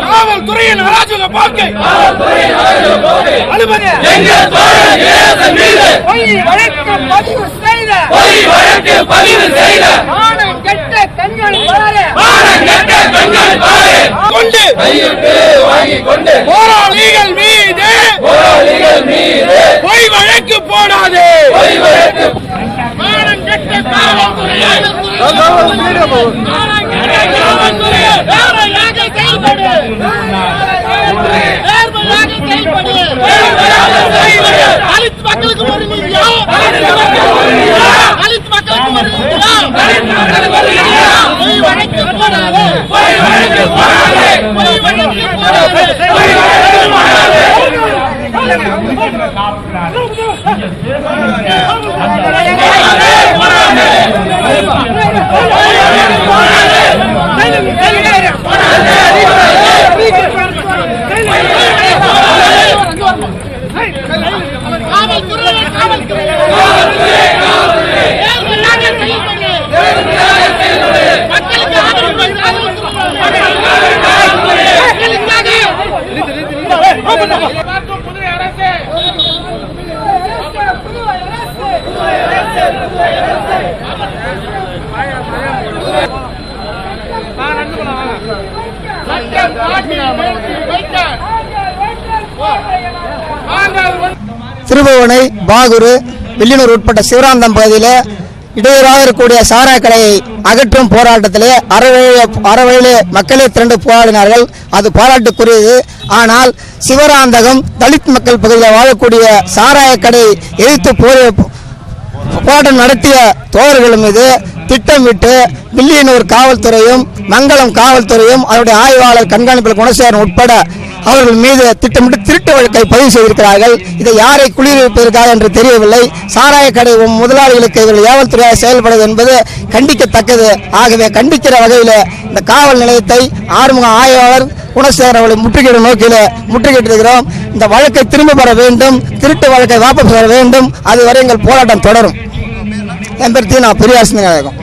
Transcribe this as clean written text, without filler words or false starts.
காவல்துறையின் அராஜக போக்கை பதிவு செய்த போராளிகள் மீது பொய் வழக்கு போடாது. திருபுவனை, பாகூர், வில்லியனூர் உட்பட்ட சிவராந்தம் பகுதியில் இடையூறாக இருக்கக்கூடிய சாராய கடையை அகற்றும் போராட்டத்திலே அறவழியிலே மக்களே திரண்டு போராடினார்கள். அது பாராட்டுக்குரியது. ஆனால் சிவராந்தகம் தலித் மக்கள் பகுதியில் வாழக்கூடிய சாராய கடை எதிர்த்து போராட்டம் நடத்திய தோழர்கள் மீது திட்டமிட்டு வில்லியனூர் காவல்துறையும் மங்களம் காவல்துறையும் அவருடைய ஆய்வாளர் கண்காணிப்பாளர் குணசேகரன் உட்பட அவர்கள் மீது திட்டமிட்டு திருட்டு வழக்கை பதிவு செய்திருக்கிறார்கள். இதை யாரை குளிர்விப்பதற்காக என்று தெரியவில்லை. சாராய கடை முதலாளிகளுக்கு இவர்கள் ஏவல்துறையாக செயல்படுவது என்பது கண்டிக்கத்தக்கது. ஆகவே கண்டிக்கிற வகையில் இந்த காவல் நிலையத்தை ஆறுமுக ஆய்வாளர் குணசேகரன் அவர்களை முற்றுகையிடும் நோக்கில் முற்றுகையிட்டிருக்கிறோம். இந்த வழக்கை திரும்ப பெற வேண்டும், திருட்டு வழக்கை வாபஸ் பெற வேண்டும். அதுவரை எங்கள் போராட்டம் தொடரும். என் பேர் தீனா பெரியாசினி நாயகம்.